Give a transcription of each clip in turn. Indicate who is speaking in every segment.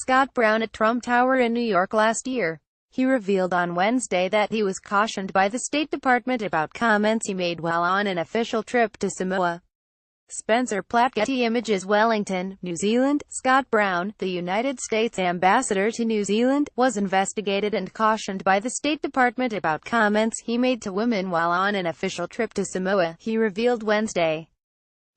Speaker 1: Scott Brown at Trump Tower in New York last year. He revealed on Wednesday that he was cautioned by the State Department about comments he made while on an official trip to Samoa. Spencer PlattGetty Images Wellington, New Zealand. Scott Brown, the United States ambassador to New Zealand, was investigated and cautioned by the State Department about comments he made to women while on an official trip to Samoa, he revealed Wednesday.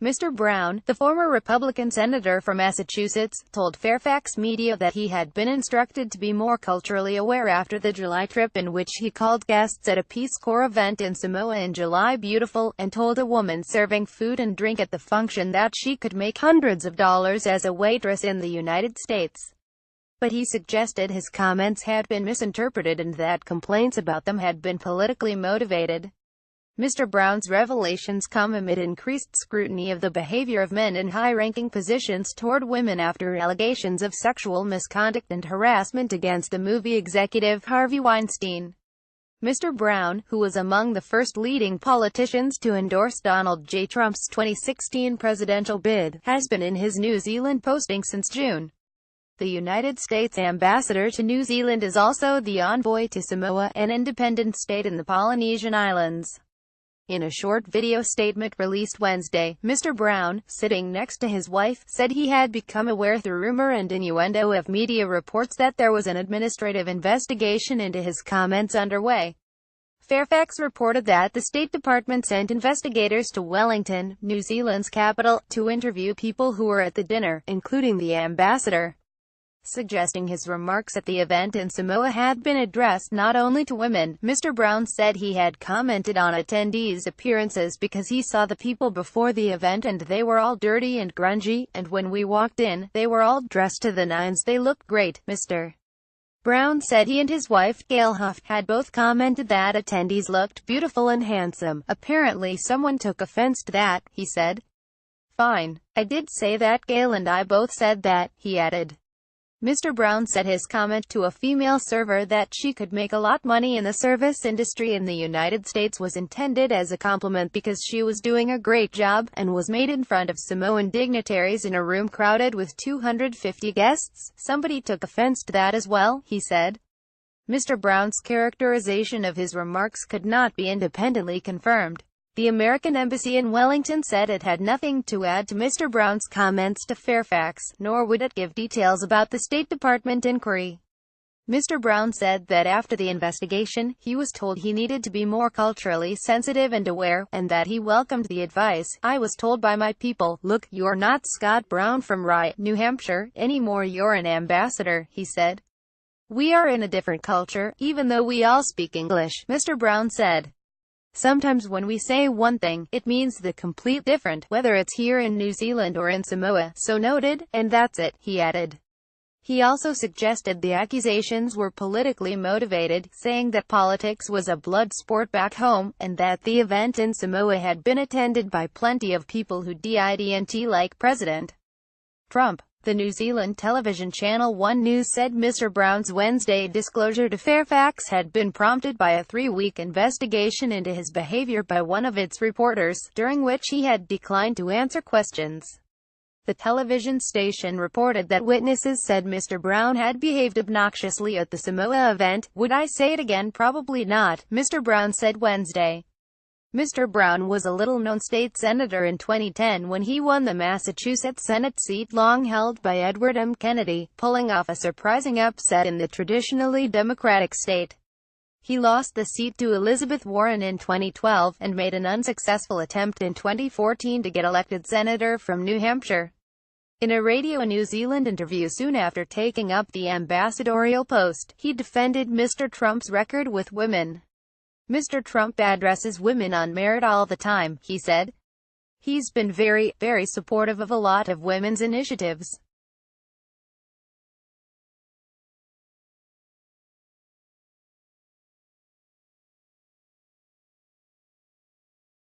Speaker 1: Mr. Brown, the former Republican senator from Massachusetts, told Fairfax Media that he had been instructed to be more culturally aware after the July trip in which he called guests at a Peace Corps event in Samoa in July beautiful, and told a woman serving food and drink at the function that she could make hundreds of dollars as a waitress in the United States. But he suggested his comments had been misinterpreted and that complaints about them had been politically motivated. Mr. Brown's revelations come amid increased scrutiny of the behavior of men in high-ranking positions toward women after allegations of sexual misconduct and harassment against the movie executive Harvey Weinstein. Mr. Brown, who was among the first leading politicians to endorse Donald J. Trump's 2016 presidential bid, has been in his New Zealand posting since June. The United States ambassador to New Zealand is also the envoy to Samoa, an independent state in the Polynesian Islands. In a short video statement released Wednesday, Mr. Brown, sitting next to his wife, said he had become aware through rumor and innuendo of media reports that there was an administrative investigation into his comments underway. Fairfax reported that the State Department sent investigators to Wellington, New Zealand's capital, to interview people who were at the dinner, including the ambassador, suggesting his remarks at the event in Samoa had been addressed not only to women. Mr. Brown said he had commented on attendees' appearances because he saw the people before the event and they were all dirty and grungy, and when we walked in, they were all dressed to the nines. They looked great. Mr. Brown said he and his wife, Gail Huff, had both commented that attendees looked beautiful and handsome. Apparently someone took offense to that, he said. Fine. I did say that. Gail and I both said that, he added. Mr. Brown said his comment to a female server that she could make a lot of money in the service industry in the United States was intended as a compliment because she was doing a great job, and was made in front of Samoan dignitaries in a room crowded with 250 guests. Somebody took offense to that as well, he said. Mr. Brown's characterization of his remarks could not be independently confirmed. The American Embassy in Wellington said it had nothing to add to Mr. Brown's comments to Fairfax, nor would it give details about the State Department inquiry. Mr. Brown said that after the investigation, he was told he needed to be more culturally sensitive and aware, and that he welcomed the advice. I was told by my people, look, you're not Scott Brown from Rye, New Hampshire, anymore, you're an ambassador, he said. We are in a different culture, even though we all speak English, Mr. Brown said. Sometimes when we say one thing, it means the complete different, whether it's here in New Zealand or in Samoa, so noted, and that's it, he added. He also suggested the accusations were politically motivated, saying that politics was a blood sport back home, and that the event in Samoa had been attended by plenty of people who didn't like President Trump. The New Zealand television channel One News said Mr. Brown's Wednesday disclosure to Fairfax had been prompted by a 3-week investigation into his behavior by one of its reporters, during which he had declined to answer questions. The television station reported that witnesses said Mr. Brown had behaved obnoxiously at the Samoa event. Would I say it again? Probably not, Mr. Brown said Wednesday. Mr. Brown was a little-known state senator in 2010 when he won the Massachusetts Senate seat long held by Edward M. Kennedy, pulling off a surprising upset in the traditionally Democratic state. He lost the seat to Elizabeth Warren in 2012, and made an unsuccessful attempt in 2014 to get elected senator from New Hampshire. In a Radio New Zealand interview soon after taking up the ambassadorial post, he defended Mr. Trump's record with women. Mr. Trump addresses women on merit all the time, he said. He's been very, very supportive of a lot of women's initiatives.